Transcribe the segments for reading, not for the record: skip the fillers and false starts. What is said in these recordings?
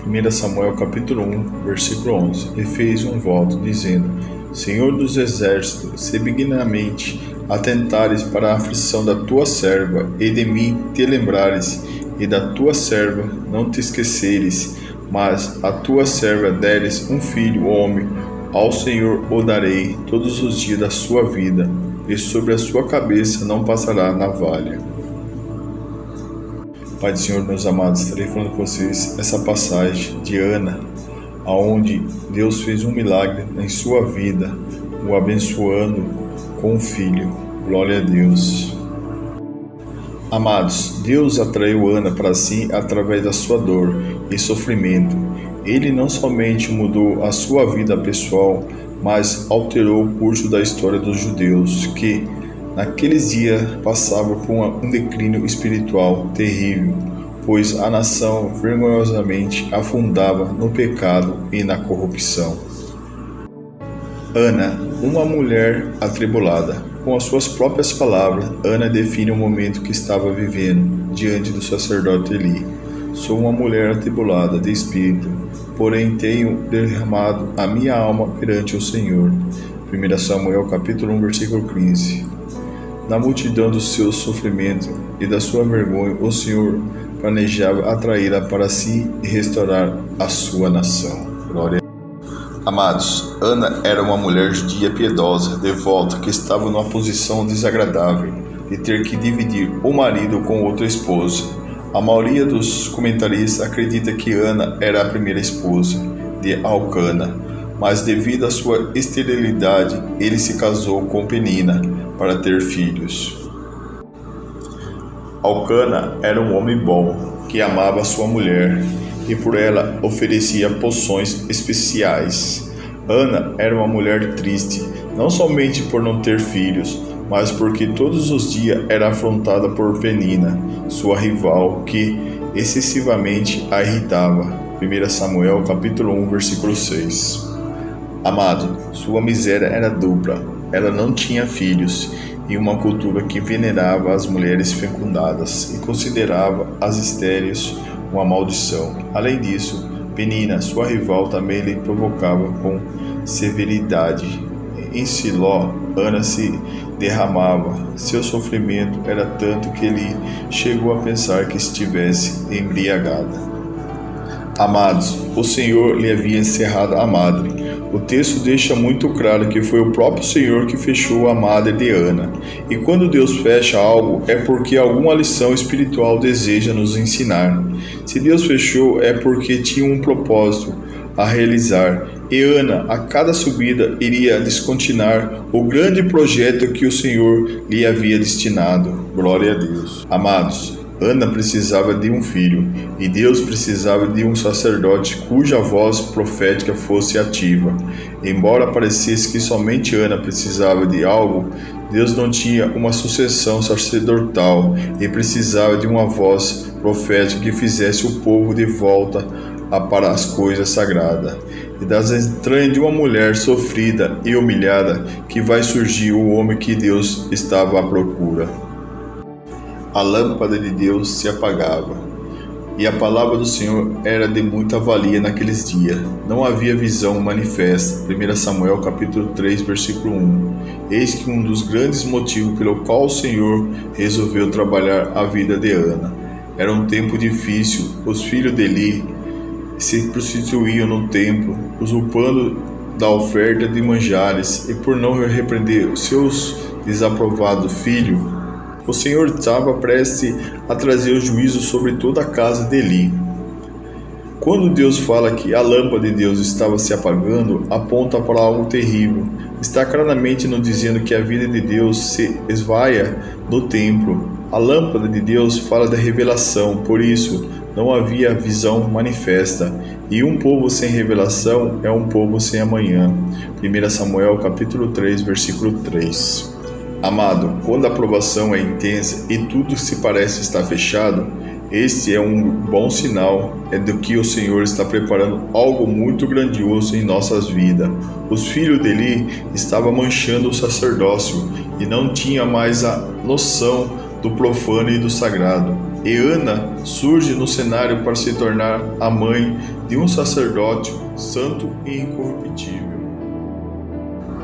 1 Samuel capítulo 1, versículo 11, e fez um voto, dizendo: Senhor dos exércitos, se benignamente atentares para a aflição da tua serva, e de mim te lembrares, e da tua serva não te esqueceres, mas a tua serva deres um filho, homem, ao Senhor o darei todos os dias da sua vida, e sobre a sua cabeça não passará navalha. Pai do Senhor, meus amados, estarei falando com vocês essa passagem de Ana, onde Deus fez um milagre em sua vida, o abençoando com um filho. Glória a Deus. Amados, Deus atraiu Ana para si através da sua dor e sofrimento. Ele não somente mudou a sua vida pessoal, mas alterou o curso da história dos judeus, que naqueles dias passava por um declínio espiritual terrível, pois a nação vergonhosamente afundava no pecado e na corrupção. Ana, uma mulher atribulada. Com as suas próprias palavras, Ana define o momento que estava vivendo diante do sacerdote Eli. Sou uma mulher atribulada de espírito, porém tenho derramado a minha alma perante o Senhor. 1 Samuel capítulo 1, versículo 15. Na multidão dos seus sofrimentos e da sua vergonha, o Senhor planejava atraí-la para si e restaurar a sua nação. Glória a Deus. Amados, Ana era uma mulher judia piedosa, devota, que estava numa posição desagradável de ter que dividir o marido com outra esposa. A maioria dos comentaristas acredita que Ana era a primeira esposa de Elcana, mas devido à sua esterilidade, ele se casou com Penina para ter filhos. Elcana era um homem bom, que amava sua mulher e por ela oferecia poções especiais. Ana era uma mulher triste, não somente por não ter filhos, mas porque todos os dias era afrontada por Penina, sua rival, que excessivamente a irritava. 1 Samuel capítulo 1, versículo 6. Amado, sua miséria era dupla. Ela não tinha filhos, e uma cultura que venerava as mulheres fecundadas e considerava as estéreis uma maldição. Além disso, Penina, sua rival, também lhe provocava com severidade. Em Siló, Ana se derramava. Seu sofrimento era tanto que ele chegou a pensar que estivesse embriagada. Amados, o Senhor lhe havia encerrado a madre. O texto deixa muito claro que foi o próprio Senhor que fechou a madre de Ana. E quando Deus fecha algo, é porque alguma lição espiritual deseja nos ensinar. Se Deus fechou, é porque tinha um propósito a realizar. E Ana, a cada subida, iria descontinuar o grande projeto que o Senhor lhe havia destinado. Glória a Deus. Amados, Ana precisava de um filho, e Deus precisava de um sacerdote cuja voz profética fosse ativa. Embora parecesse que somente Ana precisava de algo, Deus não tinha uma sucessão sacerdotal e precisava de uma voz profética que fizesse o povo de volta para as coisas sagradas. E das entranhas de uma mulher sofrida e humilhada que vai surgir o homem que Deus estava à procura. A lâmpada de Deus se apagava, e a palavra do Senhor era de muita valia naqueles dias. Não havia visão manifesta. 1 Samuel capítulo 3, versículo 1. Eis que um dos grandes motivos pelo qual o Senhor resolveu trabalhar a vida de Ana. Era um tempo difícil. Os filhos de Eli se prostituíam no templo, usurpando da oferta de manjares, e por não repreender os seus desaprovados filhos, o Senhor estava prestes a trazer o juízo sobre toda a casa de Eli. Quando Deus fala que a lâmpada de Deus estava se apagando, aponta para algo terrível. Está claramente nos dizendo que a vida de Deus se esvaia no templo. A lâmpada de Deus fala da revelação, por isso não havia visão manifesta. E um povo sem revelação é um povo sem amanhã. 1 Samuel capítulo 3, versículo 3. Amado, quando a provação é intensa e tudo se parece estar fechado, este é um bom sinal de que o Senhor está preparando algo muito grandioso em nossas vidas. Os filhos de Eli estavam manchando o sacerdócio e não tinha mais a noção do profano e do sagrado. E Ana surge no cenário para se tornar a mãe de um sacerdote santo e incorruptível.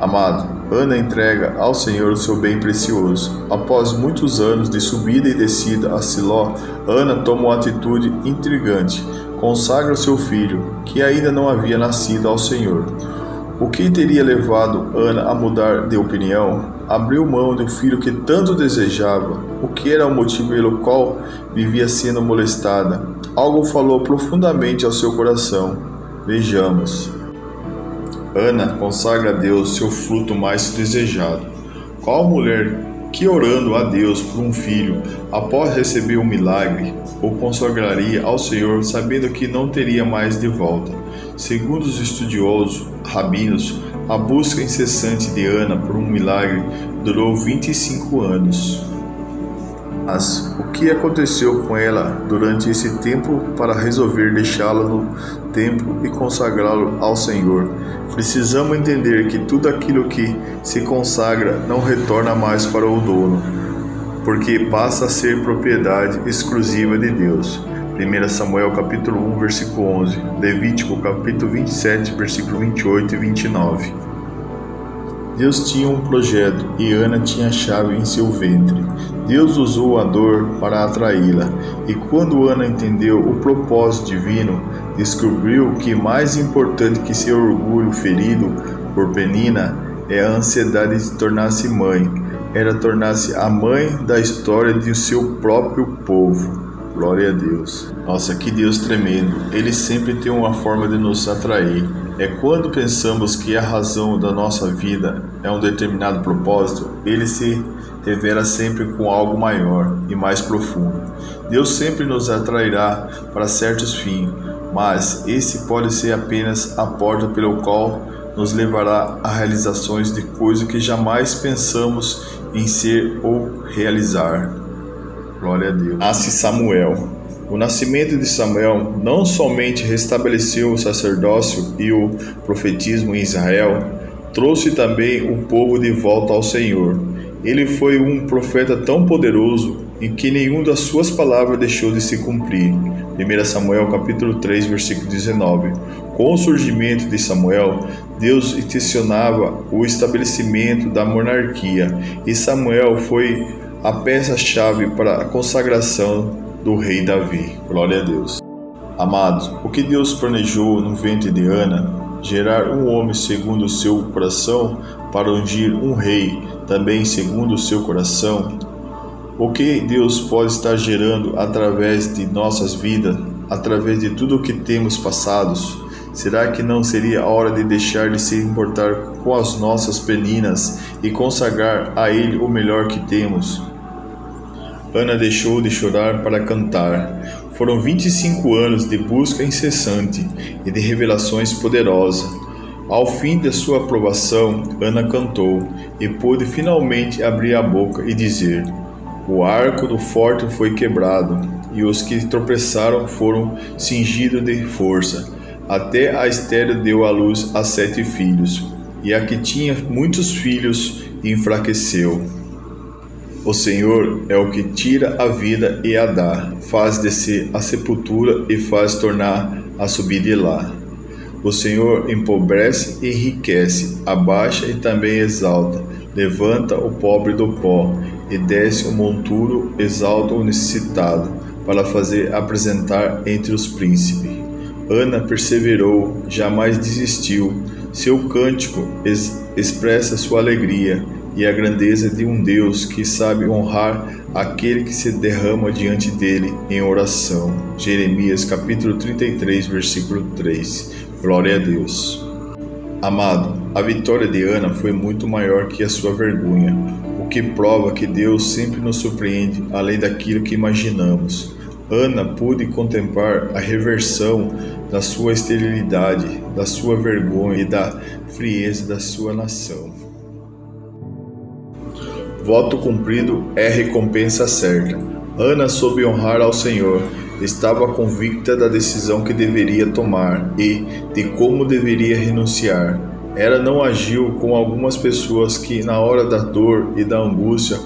Amado, Ana entrega ao Senhor o seu bem precioso. Após muitos anos de subida e descida a Siló, Ana toma uma atitude intrigante. Consagra o seu filho, que ainda não havia nascido, ao Senhor. O que teria levado Ana a mudar de opinião? Abriu mão do filho que tanto desejava. O que era o motivo pelo qual vivia sendo molestada? Algo falou profundamente ao seu coração. Vejamos. Ana consagra a Deus seu fruto mais desejado. Qual mulher que, orando a Deus por um filho, após receber um milagre, o consagraria ao Senhor, sabendo que não teria mais de volta? Segundo os estudiosos rabinos, a busca incessante de Ana por um milagre durou 25 anos. Mas o que aconteceu com ela durante esse tempo para resolver deixá-la no templo e consagrá-lo ao Senhor? Precisamos entender que tudo aquilo que se consagra não retorna mais para o dono, porque passa a ser propriedade exclusiva de Deus. 1 Samuel capítulo 1, versículo 11, Levítico capítulo 27, versículo 28 e 29. Deus tinha um projeto e Ana tinha a chave em seu ventre. Deus usou a dor para atraí-la, e quando Ana entendeu o propósito divino, descobriu que mais importante que seu orgulho ferido por Penina é a ansiedade de tornar-se mãe, era tornar-se a mãe da história de seu próprio povo. Glória a Deus. Nossa, que Deus tremendo. Ele sempre tem uma forma de nos atrair. É quando pensamos que a razão da nossa vida é um determinado propósito, ele se revela sempre com algo maior e mais profundo. Deus sempre nos atrairá para certos fins, mas esse pode ser apenas a porta pelo qual nos levará a realizações de coisas que jamais pensamos em ser ou realizar. Glória a Deus. Nasce Samuel. O nascimento de Samuel não somente restabeleceu o sacerdócio e o profetismo em Israel, trouxe também o povo de volta ao Senhor. Ele foi um profeta tão poderoso em que nenhuma das suas palavras deixou de se cumprir. 1 Samuel capítulo 3, versículo 19. Com o surgimento de Samuel, Deus intencionava o estabelecimento da monarquia, e Samuel foi a peça-chave para a consagração do rei Davi. Glória a Deus. Amados, o que Deus planejou no ventre de Ana, gerar um homem segundo o seu coração para ungir um rei também segundo o seu coração, o que Deus pode estar gerando através de nossas vidas, através de tudo o que temos passados, será que não seria a hora de deixar de se importar com as nossas peninas e consagrar a Ele o melhor que temos? Ana deixou de chorar para cantar. Foram 25 anos de busca incessante e de revelações poderosas. Ao fim de sua aprovação, Ana cantou e pôde finalmente abrir a boca e dizer: o arco do forte foi quebrado, e os que tropeçaram foram cingidos de força. Até a estéril deu à luz a 7 filhos, e a que tinha muitos filhos enfraqueceu. O Senhor é o que tira a vida e a dá, faz descer a sepultura e faz tornar a subir de lá. O Senhor empobrece e enriquece, abaixa e também exalta, levanta o pobre do pó e desce o monturo, exalta o necessitado, para fazer apresentar entre os príncipes. Ana perseverou, jamais desistiu. Seu cântico expressa sua alegria e a grandeza de um Deus que sabe honrar aquele que se derrama diante dele em oração. Jeremias capítulo 33, versículo 3. Glória a Deus. Amado, a vitória de Ana foi muito maior que a sua vergonha, o que prova que Deus sempre nos surpreende além daquilo que imaginamos. Ana pôde contemplar a reversão da sua esterilidade, da sua vergonha e da frieza da sua nação. Voto cumprido é recompensa certa. Ana soube honrar ao Senhor, estava convicta da decisão que deveria tomar e de como deveria renunciar. Ela não agiu como algumas pessoas que, na hora da dor e da angústia,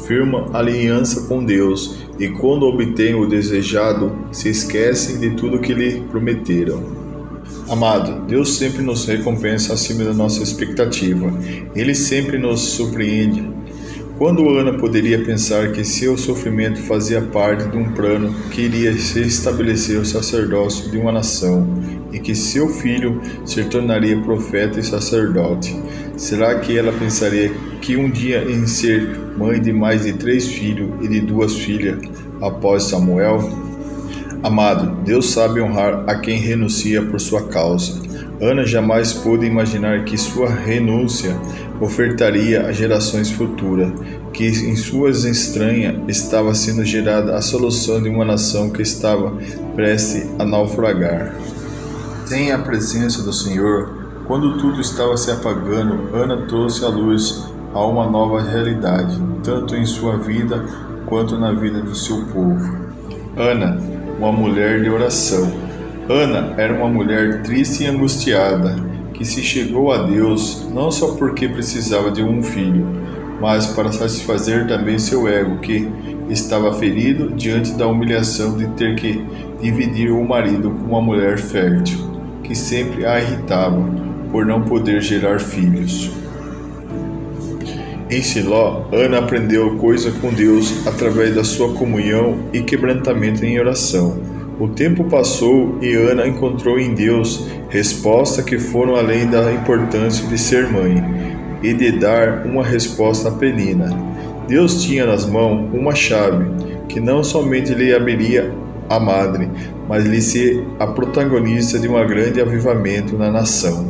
firma aliança com Deus e, quando obtêm o desejado, se esquecem de tudo que lhe prometeram. Amado, Deus sempre nos recompensa acima da nossa expectativa. Ele sempre nos surpreende. Quando Ana poderia pensar que seu sofrimento fazia parte de um plano que iria restabelecer o sacerdócio de uma nação e que seu filho se tornaria profeta e sacerdote, será que ela pensaria que um dia em ser mãe de mais de 3 filhos e de 2 filhas após Samuel? Amado, Deus sabe honrar a quem renuncia por sua causa. Ana jamais pôde imaginar que sua renúncia ofertaria a gerações futuras, que em suas entranhas estava sendo gerada a solução de uma nação que estava prestes a naufragar. Sem a presença do Senhor, quando tudo estava se apagando, Ana trouxe à luz a uma nova realidade, tanto em sua vida quanto na vida do seu povo. Ana, uma mulher de oração. Ana era uma mulher triste e angustiada, que se chegou a Deus não só porque precisava de um filho, mas para satisfazer também seu ego, que estava ferido diante da humilhação de ter que dividir o marido com uma mulher fértil, que sempre a irritava por não poder gerar filhos. Em Siló, Ana aprendeu coisa com Deus através da sua comunhão e quebrantamento em oração. O tempo passou e Ana encontrou em Deus respostas que foram além da importância de ser mãe e de dar uma resposta a Penina. Deus tinha nas mãos uma chave que não somente lhe abriria a madre, mas lhe ser a protagonista de um grande avivamento na nação.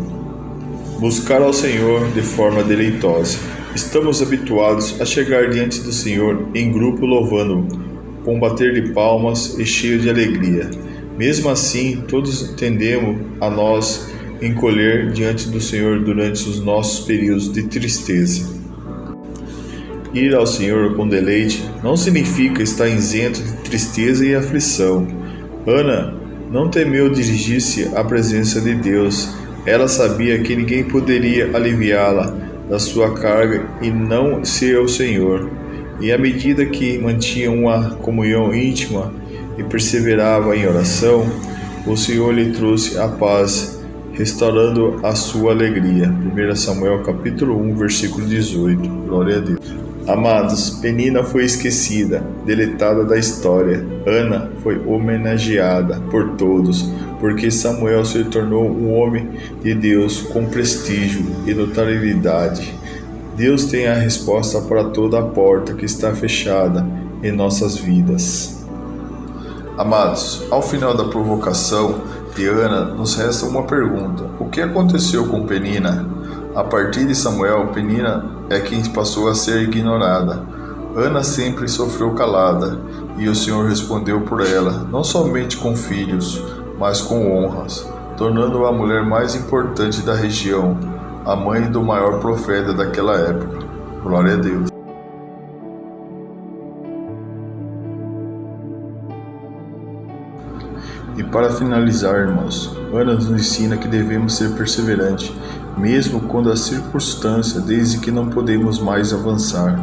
Buscar ao Senhor de forma deleitosa. Estamos habituados a chegar diante do Senhor em grupo louvando-o, com bater de palmas e cheio de alegria. Mesmo assim, todos tendemos a nós encolher diante do Senhor durante os nossos períodos de tristeza. Ir ao Senhor com deleite não significa estar isento de tristeza e aflição. Ana não temeu dirigir-se à presença de Deus. Ela sabia que ninguém poderia aliviá-la da sua carga e não ser o Senhor. E à medida que mantinha uma comunhão íntima e perseverava em oração, o Senhor lhe trouxe a paz, restaurando a sua alegria. 1 Samuel capítulo 1, versículo 18. Glória a Deus. Amados, Penina foi esquecida, deletada da história. Ana foi homenageada por todos, porque Samuel se tornou um homem de Deus com prestígio e notoriedade. Deus tem a resposta para toda a porta que está fechada em nossas vidas. Amados, ao final da provocação de Ana, nos resta uma pergunta: o que aconteceu com Penina? A partir de Samuel, Penina é quem passou a ser ignorada. Ana sempre sofreu calada, e o Senhor respondeu por ela, não somente com filhos, mas com honras, tornando-a a mulher mais importante da região, a mãe do maior profeta daquela época. Glória a Deus. E para finalizar, irmãos, Ana nos ensina que devemos ser perseverantes, mesmo quando a circunstância, desde que não podemos mais avançar,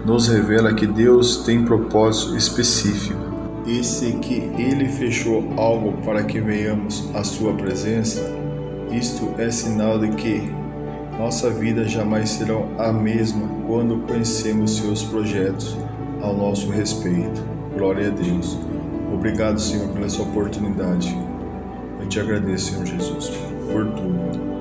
nos revela que Deus tem propósito específico. E se que Ele fechou algo para que venhamos à sua presença, isto é sinal de que nossa vida jamais será a mesma quando conhecemos seus projetos ao nosso respeito. Glória a Deus. Obrigado, Senhor, pela essa oportunidade. Eu te agradeço, Senhor Jesus, por tudo.